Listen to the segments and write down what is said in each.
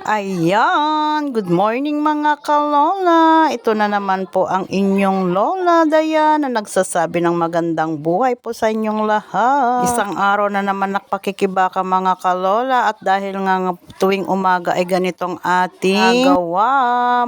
Ayan, good morning mga kalola. Ito na naman po ang inyong Lola Dayan na nagsasabi ng magandang buhay po sa inyong lahat. Isang araw na naman nakpakikibaka mga kalola, at dahil nga tuwing umaga ay ganitong ating gawa,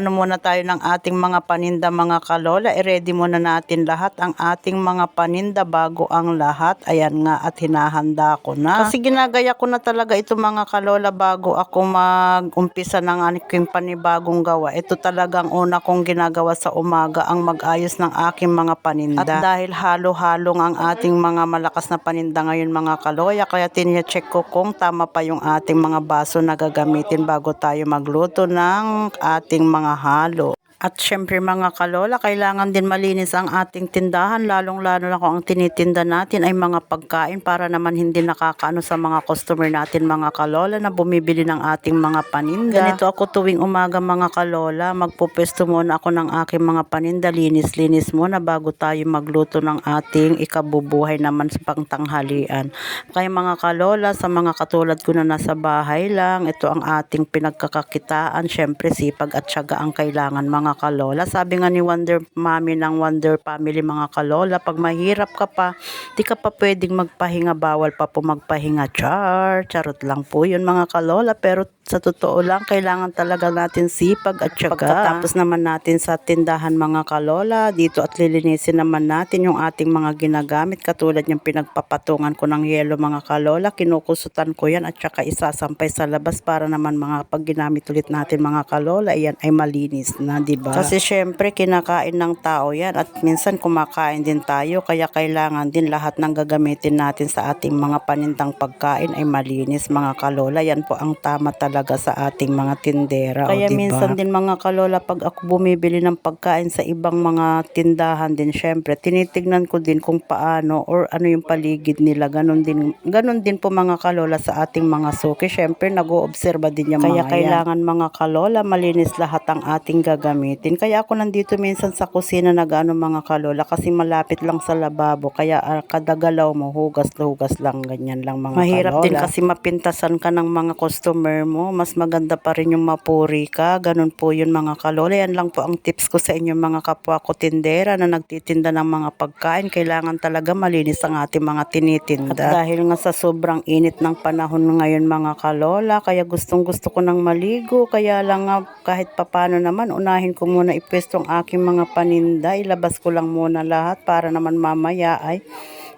muna tayo ng ating mga paninda mga kalola. I-ready muna natin lahat ang ating mga paninda bago ang lahat. Ayan nga, at hinahanda ko na. Kasi ginagaya ko na talaga ito mga kalola bago ako mag-umpisa ng aking panibagong gawa. Ito talagang una kong ginagawa sa umaga, ang mag-ayos ng aking mga paninda. At dahil halo-halong ang ating mga malakas na paninda ngayon mga kaloya, kaya tinya-check ko kung tama pa yung ating mga baso na gagamitin bago tayo magluto ng ating mga halo. At syempre mga kalola, kailangan din malinis ang ating tindahan, lalong-lalo na kung ang tinitinda natin ay mga pagkain, para naman hindi nakakaano sa mga customer natin mga kalola na bumibili ng ating mga paninda. Ganito ako tuwing umaga mga kalola, magpupesto muna ako ng aking mga paninda, linis-linis muna bago tayo magluto ng ating ikabubuhay naman sa pangtanghalian. Kaya mga kalola, sa mga katulad ko na nasa bahay lang, ito ang ating pinagkakakitaan. Syempre sipag at tiyaga ang kailangan mga kalola. Sabi nga ni Wonder Mommy ng Wonder Family mga kalola, pag mahirap ka pa, di ka pa pwedeng magpahinga, bawal pa po magpahinga. Charot lang po yun mga kalola, pero sa totoo lang, kailangan talaga natin sipag at tiyaga. Pagkatapos naman natin sa tindahan mga kalola, dito at lilinisin naman natin yung ating mga ginagamit, katulad yung pinagpapatungan ko ng yelo mga kalola, kinukusutan ko yan at saka isasampay sa labas para naman mga pag ginamit ulit natin mga kalola, yan ay malinis na, diba? Kasi syempre kinakain ng tao yan, at minsan kumakain din tayo, kaya kailangan din lahat ng gagamitin natin sa ating mga panindang pagkain ay malinis mga kalola. Yan po ang tama talaga sa ating mga tindera. Kaya diba? Minsan din mga kalola, pag ako bumibili ng pagkain sa ibang mga tindahan din, syempre tinitignan ko din kung paano or ano yung paligid nila. Ganon din po mga kalola sa ating mga suki. Syempre nag-oobserba din yung kaya mga kailangan yan mga kalola malinis lahat ang ating gagamitin. Kaya ako nandito minsan sa kusina nag-ano mga kalola, kasi malapit lang sa lababo, kaya kada galaw mo hugas lang, ganyan lang mga mahirap kalola. Din kasi mapintasan ka ng mga customer mo, mas maganda pa rin yung mapuri ka. Ganun po yun mga kalola. Yan lang po ang tips ko sa inyo mga kapwa ko tindera na nagtitinda ng mga pagkain. Kailangan talaga malinis ang ating mga tinitinda. At dahil nga sa sobrang init ng panahon ngayon mga kalola, kaya gustong gusto ko nang maligo. Kaya lang nga kahit papano naman, unahin ko muna ipwesto ang aking mga paninda. Ilabas ko lang muna lahat para naman mamaya ay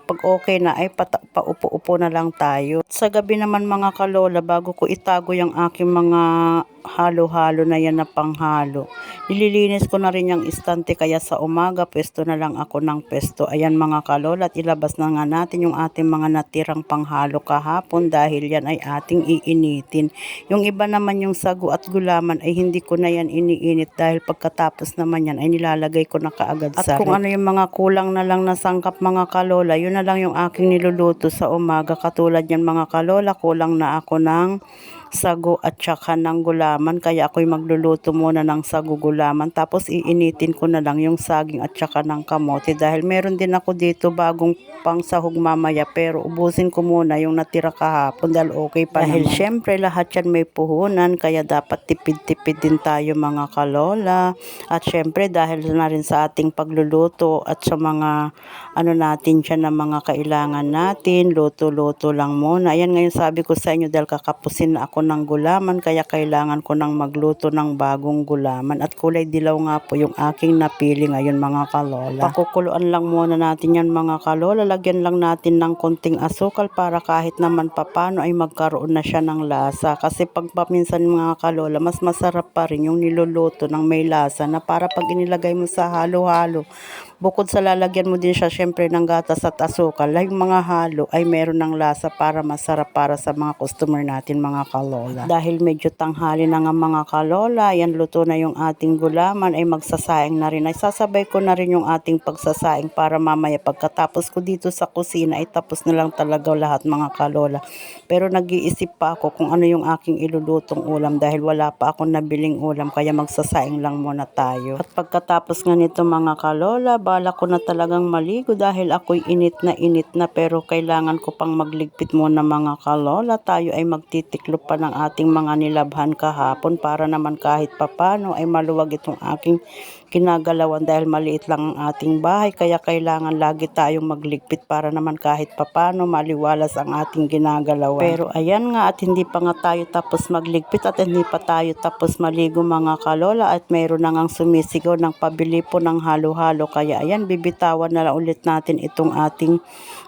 pag okay na ay paupo-upo na lang tayo. Sa gabi naman mga kalola, bago ko itago yung aking mga halo-halo na yan na panghalo, nililinis ko na rin yung istante, kaya sa umaga pwesto na lang ako ng pwesto. Ayan mga kalola, at ilabas na nga natin yung ating mga natirang panghalo kahapon, dahil yan ay ating iinitin. Yung iba naman yung sago at gulaman ay hindi ko na yan iniinit, dahil pagkatapos naman yan ay nilalagay ko na kaagad sa ref. At kung ano yung mga kulang na lang na sangkap mga kalola, yun na lang yung aking niluluto sa umaga. Katulad yan mga kalola, kulang na ako ng sago at saka ng gulaman, kaya ako'y magluluto muna ng sago gulaman, tapos iinitin ko na lang yung saging at saka ng kamote, dahil meron din ako dito bagong pang sahog mamaya, pero ubusin ko muna yung natira kahapon dahil okay pa dahil naman. Syempre lahat yan may puhunan, kaya dapat tipid-tipid din tayo mga kalola. At syempre dahil na rin sa ating pagluluto at sa mga ano natin dyan na mga kailangan natin, luto-luto lang muna. Ayan, ngayon sabi ko sa inyo, dahil kakapusin na ako ng gulaman, kaya kailangan ko nang magluto ng bagong gulaman, at kulay dilaw nga po yung aking napili ngayon mga kalola. Pakukuluan lang muna natin yan mga kalola, lagyan lang natin ng konting asukal para kahit naman papano ay magkaroon na siya ng lasa, kasi pag paminsan mga kalola, mas masarap pa rin yung niluluto ng may lasa, na para pag inilagay mo sa halo-halo, bukod sa lalagyan mo din siya syempre ng gatas at asukal, yung mga halo ay meron ng lasa para masarap para sa mga customer natin mga kalola. Dahil medyo tanghali na nga mga kalola, yan luto na yung ating gulaman, ay magsasaing na rin. Ay sasabay ko na rin yung ating pagsasaing para mamaya pagkatapos ko dito sa kusina ay tapos na lang talaga lahat mga kalola. Pero nag-iisip pa ako kung ano yung aking ilulutong ulam, dahil wala pa akong nabiling ulam, kaya magsasaing lang muna tayo. At pagkatapos nga nito mga kalola, bala ko na talagang maligo dahil ako'y init na pero kailangan ko pang magligpit muna mga kalola. Tayo ay magtitiklop pa ng ating mga nilabhan kahapon para naman kahit papano ay maluwag itong aking kinagalawan dahil maliit lang ang ating bahay, kaya kailangan lagi tayong magligpit para naman kahit papano maliwalas ang ating ginagalawan. Pero ayan nga, at hindi pa nga tayo tapos magligpit at hindi pa tayo tapos maligo mga kalola at mayroon na ngang sumisigaw ng pabili po ng halo-halo, kaya ayan, bibitawan na lang ulit natin itong ating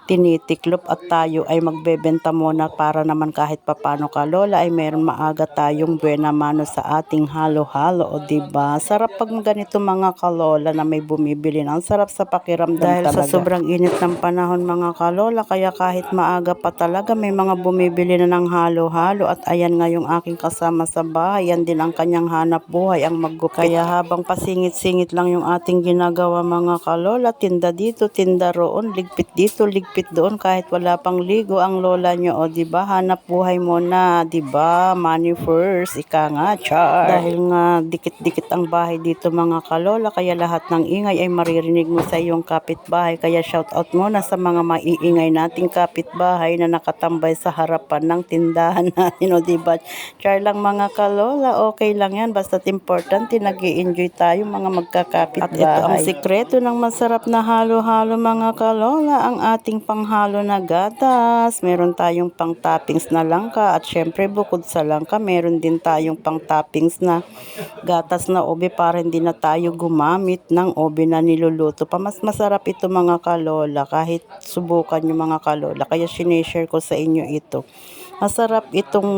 tinitiklop at tayo ay magbebenta muna para naman kahit papano kalola ay meron maaga tayong buena mano sa ating halo-halo. O diba, sarap pag ganito mga kalola na may bumibili na. Ang sarap sa pakiramdam dahil talaga. Sa sobrang init ng panahon mga kalola, kaya kahit maaga pa talaga may mga bumibili na ng halo-halo. At ayan nga yung aking kasama sa bahay, yan din ang kanyang hanap buhay, ang maggupit. Kaya habang pasingit-singit lang yung ating ginagawa mga kalola, tinda dito, tinda roon, ligpit dito, ligpit doon, kahit wala pang ligo ang lola nyo. O diba, hanap buhay mo na, diba, money first, ika nga, char. Dahil nga dikit-dikit ang bahay dito mga kalola, kaya lahat ng ingay ay maririnig mo sa iyong kapitbahay. Kaya shout out muna sa mga maiingay nating kapitbahay na nakatambay sa harapan ng tindahan natin. O diba, char lang mga kalola, okay lang yan, basta't importante nag-i-enjoy tayo mga magkakapitbahay. At ito ang sikreto ng masarap na halo-halo mga kalola, ang ating panghalo na gatas. Meron tayong pang toppings na langka at syempre bukod sa langka meron din tayong pang toppings na gatas na ube para hindi na tayo gumamit ng ube na niluluto pa. Mas masarap ito mga kalola, kahit subukan nyo mga kalola, kaya sineshare ko sa inyo ito. Masarap itong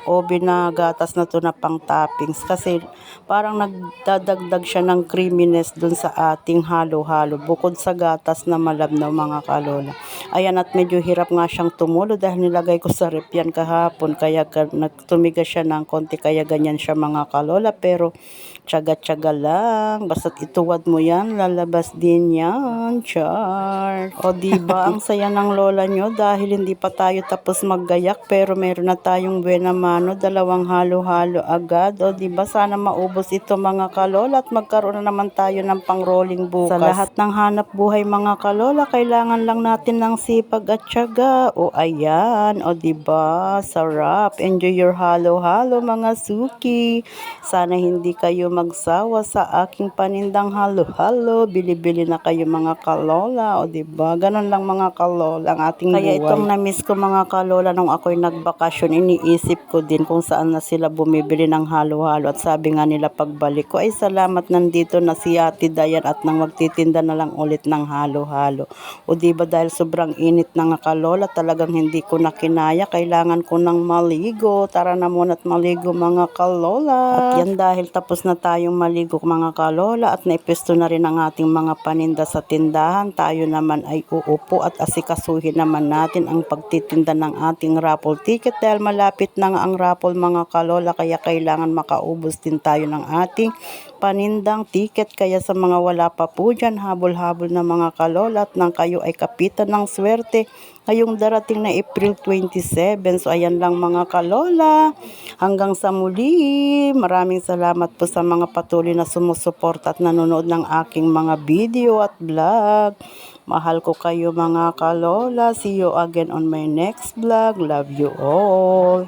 ube na gatas na to na pang toppings kasi parang nagdadagdag siya ng creaminess dun sa ating halo-halo bukod sa gatas na malabnaw mga kalola. Ayan, at medyo hirap nga siyang tumulo dahil nilagay ko sa rep yan kahapon, kaya nagtumigas siya ng konti, kaya ganyan siya mga kalola. Pero tsaga-tsaga lang, basta't ituwad mo yan, lalabas din yan, char. O diba, ang saya ng lola nyo dahil hindi pa tayo tapos maggayak pero meron na tayong buena mano, 2 halo-halo agad. O diba, sana maubos ito mga kalola at magkaroon na naman tayo ng pang-rolling bukas. Sa lahat ng hanap buhay mga kalola, kailangan lang natin ng sipag at tiyaga. O ayan, o diba, sarap. Enjoy your halo-halo mga suki. Sana hindi kayo magsawa sa aking panindang halo-halo. Bili-bili na kayo mga kalola. O diba, ganun lang mga kalola ang ating buhay. Kaya itong na-miss ko mga kalola nung ako'y nagbakasyon, iniisip ko din kung saan na sila bumibili ng halo-halo. At sabi nga nila pagbalik ko, ay salamat nandito na si Ate Dayan at nang magtitinda na lang ulit ng halo-halo. O diba, dahil sobrang init na nga kalola, talagang hindi ko na kinaya. Kailangan ko nang maligo. Tara na muna at maligo mga kalola. At yan, dahil tapos na tayong maligo mga kalola at naipesto na rin ang ating mga paninda sa tindahan, tayo naman ay uupo at asikasuhin naman natin ang pagtitinda ng ating raffle ticket dahil malapit na nga ang raffle mga kalola, kaya kailangan makaubos din tayo ng ating panindang ticket. Kaya sa mga wala pa po dyan, habol-habol na mga kalola at nang kayo ay kapitan ng swerte ngayong darating na April 27. So ayan lang mga kalola, hanggang sa muli, maraming salamat po sa mga patuloy na sumusuporta at nanonood ng aking mga video at vlog. Mahal ko kayo mga kalola. See you again on my next vlog. Love you all.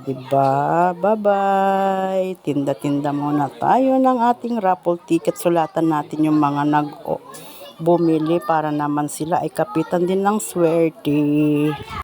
Diba? Bye-bye. Tinda-tinda muna tayo ng ating raffle ticket. Sulatan natin yung mga bumili para naman sila ay kapitan din ng swerte.